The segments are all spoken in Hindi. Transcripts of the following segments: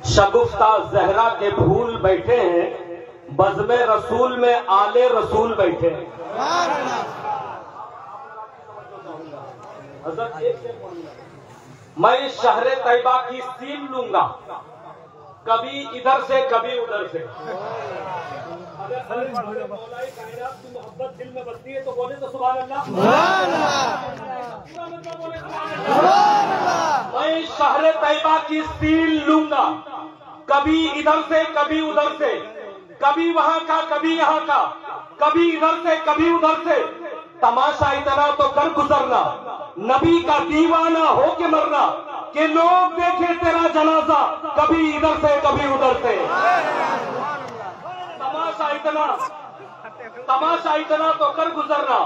शगुफ्ता जहरा के फूल बैठे हैं, बज़्मे रसूल में आले रसूल बैठे हैं। मैं शहरे तैयबा की सील लूंगा, कभी इधर से कभी उधर से। अगर की मोहब्बत दिल में बसती है तो बोले तो सुभान अल्लाह। मैं शहरे तैयबा की सील लूंगा, कभी इधर से कभी उधर से, कभी वहां का कभी यहाँ का, कभी इधर से कभी उधर से। तमाशा इतना तो कर गुजरना, नबी का दीवाना हो के मरना, कि लोग देखे तेरा जनाजा, कभी इधर से कभी उधर से। तमाशा इतना तो कर गुजरना,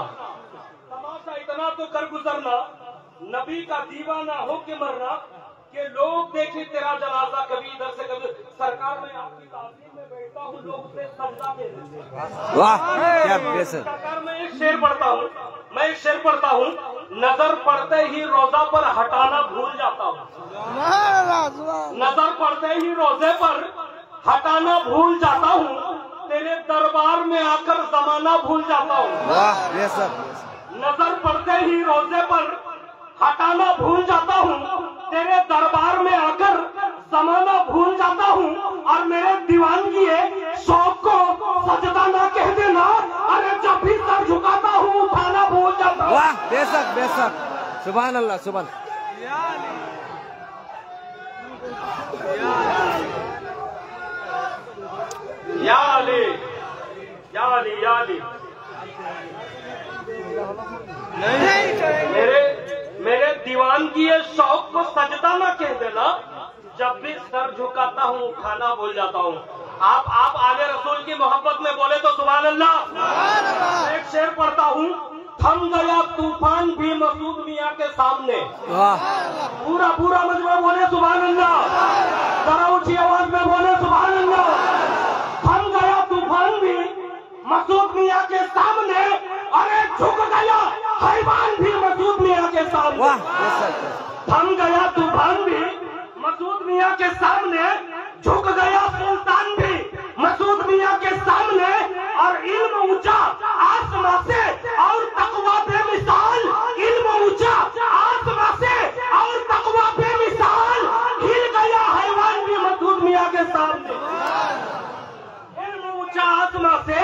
तमाशा इतना तो कर गुजरना, नबी का दीवाना हो के मरना, कि लोग देखे तेरा जनाजा, कभी इधर से कभी। सरकार में आपकी ताज़ीम में बैठता हूँ, लोग उसे सजदा दे देते हैं। वाह क्या बेहतर। सरकार में एक शेर पढ़ता हूँ, मैं एक शेर पढ़ता हूँ, नजर पड़ते ही रोजा पर हटाना भूल जाता हूँ, नजर पड़ते ही रोजे पर हटाना भूल जाता हूँ, तेरे दरबार में आकर जमाना भूल जाता हूँ। नजर पड़ते ही रोजे पर हटाना भूल जाता हूँ, तेरे दरबार में आकर जमाना भूल जाता हूँ, और मेरे दीवानगी है शौक को सजदा ना कह देना, अरे जब भी सर झुकाता हूँ उठाना भूल जाता हूँ। वाह बेशक बेशक, सुभान अल्लाह सुभान। या अली या अली या अली। मेरे दीवान की ये शौक को सजदा ना कह देना, जब भी सर झुकाता हूँ खाना भूल जाता हूँ। आप आले रसूल की मोहब्बत में बोले तो सुभान अल्लाह। एक शेर पढ़ता हूँ, थम गया तूफान भी मसूद मियाँ के सामने। पूरा मजमा बोले सुभान अल्लाह, जरा ऊंची आवाज में बोले सुभान अल्लाह। थम गया तूफान भी मसूद मियाँ के सामने, अरे झुक गया हैवान भी मसूद मियाँ के सामने। थम गया तूफान भी मसूद मियाँ के सामने, झुक गया सुल्तान भी मसूद मियाँ के सामने, और इल्म ऊंचा आसमां से और तकवा बेमिसाल, इल्म ऊंचा आसमां से और तकवा बेमिसाल, हिल गया हैवान भी मसूद मियाँ के सामने। इल्म ऊंचा आसमां से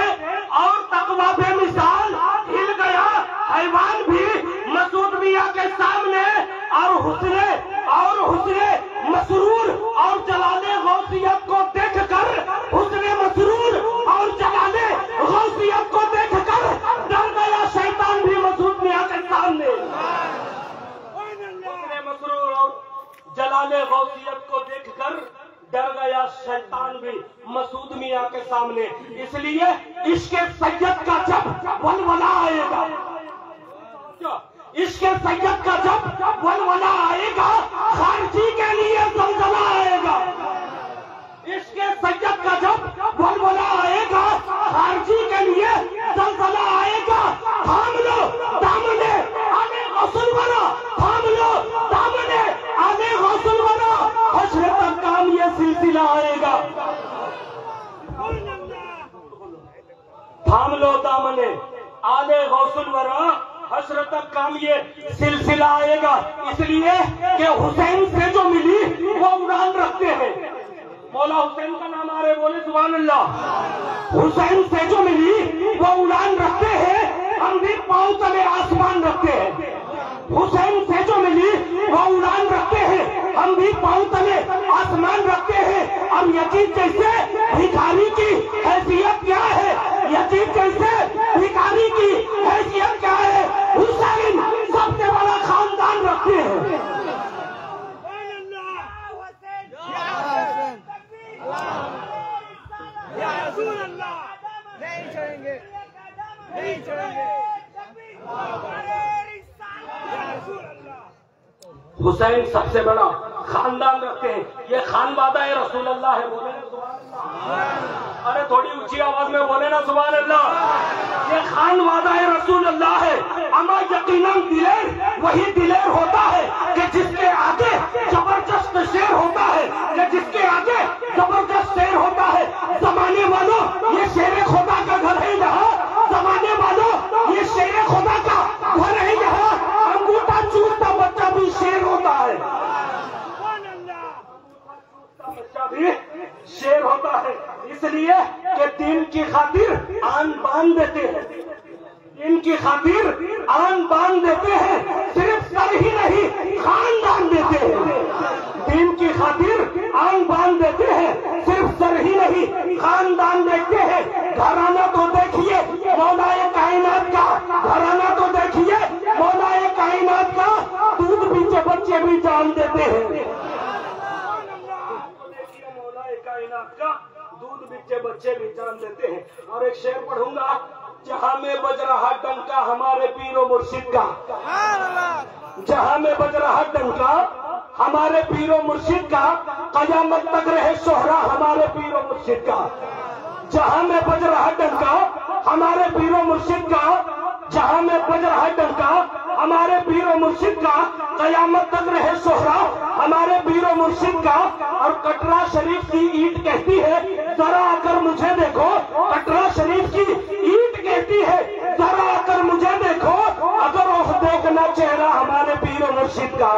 और तकवा बेमिसाल, हिल गया हैवान भी मसूद मियाँ के सामने, और हुस्ने मसरूर और जलाले गौसियत को देखकर, हुस्ने मसरूर और जलाले गौसियत को देखकर डर गया शैतान भी मसूद मियाँ के सामने। हुस्ने मसरूर और जलाले गौसियत को देखकर डर गया शैतान भी मसूद मियाँ के सामने। इसलिए इश्क़ सैयद का जब वलवला आएगा, इश्क़ सैयद का जब वलवला आएगा, खारजी के लिए ज़लज़ला आएगा। इश्क़ सैयद का जब वलवला आएगा, खारजी के लिए ज़लज़ला आएगा। थाम लो दामने आने गौसल बना, थाम लो दामने आने गौसल बना, हश्र तक काम ये सिलसिला आएगा। थाम लो दामने आने गौसल बना, हश्र तक काम ये सिलसिला आएगा। इसलिए कि हुसैन से जो मिली वो उड़ान रखते हैं। मौला हुसैन का नाम आ रहे, बोले सुभान अल्लाह। हुसैन से जो मिली वो उड़ान रखते हैं, हम भी पांव तले आसमान रखते हैं। हुसैन से जो मिली वो उड़ान रखते हैं, हम भी पांव तले आसमान रखते हैं। अब यजीद जैसे भिखारी की हैसियत क्या है, यजीद जैसे भिखारी की हैसियत क्या है, हुसैन सबसे बड़ा खानदान रखते हैं। नहीं छोड़ेंगे, नहीं छोड़ेंगे। हुसैन सबसे बड़ा खानदान रखते हैं। ये खानवादा है रसूल अल्लाह है, बोले ना सुभान अल्लाह। अरे थोड़ी ऊंची आवाज में बोले ना सुभान अल्लाह। ये खानवादा है रसूल अल्लाह है। अमा यकीनन दिलेर वही दिलेर होता है कि जिसके आगे जबरदस्त शेर होता है, कि जिसके आगे जबरदस्त शेर होता है। जमाने वालों ये शेर खुदा का घर है यहाँ, जमाने वालों ये शेर खुदा का घर है यहाँ। अंगूठा चूसता बच्चा भी शेर होता है, बच्चा भी शेर होता है। इसलिए कि दीन की खातिर आन बान देते हैं, दीन की खातिर आन बान देते हैं, सिर्फ सर ही नहीं खानदान देते हैं। दीन की खातिर आन बान देते हैं, सिर्फ सर ही नहीं खानदान देखते हैं। घराना तो देखिए मौलाए कायनात का, घराना तो देखिए मौलाए कायनात का, दूध पीछे बच्चे भी जान देते हैं। कायनात का दूध पीछे बच्चे भी जान देते हैं। और एक शेर पढ़ूंगा, जहां में बज रहा डंका हमारे पीरो मुर्शिद का, जहां में बज रहा डंका हमारे पीरो मुर्शिद का, कयामत तक रहे सोहरा हमारे पीरो मुर्शिद का। जहां में बज रहा डंका हमारे पीरो मुर्शिद का, जहां में बज रहा डंका हमारे पीरो मुर्शिद का, कयामत तक रहे सोहरा हमारे पीरो मुर्शिद का। और कटरा शरीफ की ईंट कहती है जरा आकर मुझे देखो, कटरा शरीफ की ईंट कहती है जरा आकर मुझे देखो, अगर हो देखना चेहरा हमारे पीरो मुर्शिद का,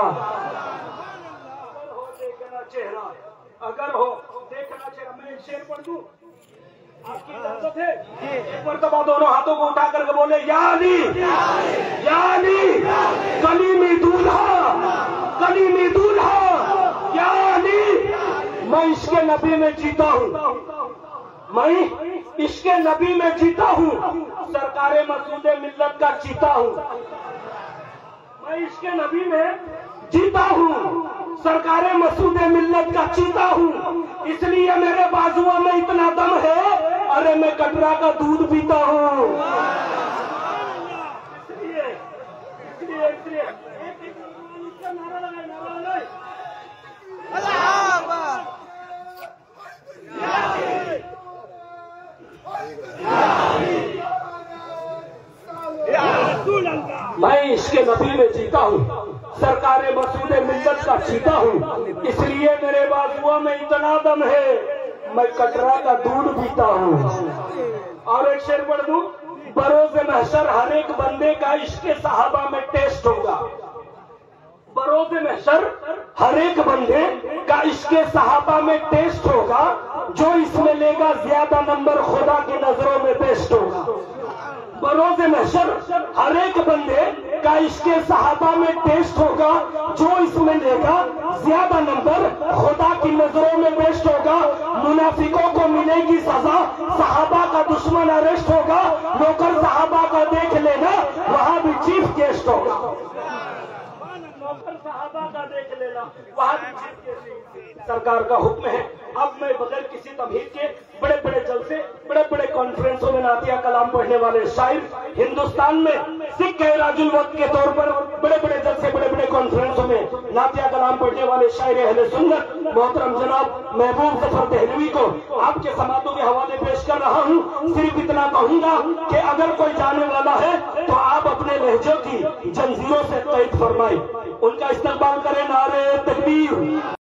देखना चेहरा, अगर हो देखना चेहरा। मैं शेर पढ़ दूं, आपकी इजाजत है? एक मरतबा दोनों हाथों को उठा करके बोले यानी कलीमी दूल्हा, कलीमी दूल्हा यानी। मैं इसके नबी में जीता हूँ, मैं इसके नबी में जीता हूँ, सरकारे मसूदे मिल्लत का चीता हूँ। मैं इसके नबी में जीता हूँ, सरकारे मसूदे मिल्लत का चीता हूँ। इसलिए मेरे बाजुओं में इतना दम है, अरे मैं कटरा का दूध पीता हूँ। इसलिए नारा लगाए, मैं इसके नबी में जीता हूँ, सरकारे मसूदे मिल्लत का चीता हूँ। इसलिए मेरे बाजुओं में इतना दम है, मैं कटरा का दूध पीता हूँ। और एक शेर पढ़ दूं, बरोज़े महशर हर एक बंदे का इश्क़े सहाबा में टेस्ट होगा। बरोज़े महशर हर एक बंदे का इश्क़े सहाबा में टेस्ट होगा, जो इसमें लेगा ज्यादा नंबर खुदा की नजरों में बेस्ट होगा। बरोज़े महशर हर एक बंदे का इश्क़े सहाबा में टेस्ट होगा, जो इसमें लेगा ज्यादा नंबर खुदा की नजरों में बेस्ट होगा। मुनाफिकों को मिलेगी सजा, सहाबा का दुश्मन अरेस्ट होगा, नौकर सहाबा का देख लेना वहां भी चीफ गेस्ट होगा। नौकर सहाबा का देख लेना वहां भी चीफ गेस्ट। सरकार का हुक्म है, अब मैं बगैर किसी तमहीद के बड़े बड़े जलसे, बड़े बड़े कॉन्फ्रेंसों में नातिया कलाम पढ़ने वाले शायर हिंदुस्तान में सिख राजुल वक्त के तौर पर बड़े बड़े जलसे, बड़े बड़े कॉन्फ्रेंसों में नातिया कलाम पढ़ने वाले शायर अहले सुन्नत मोहतरम जनाब महबूब जफर दहलवी को आपके समातों के हवाले पेश कर रहा हूँ। सिर्फ इतना कहूंगा कि अगर कोई जाने वाला है तो आप अपने लहजों की जंजीरों से कैद फरमाए, उनका इस्तेमाल करें। नारे तकबीर।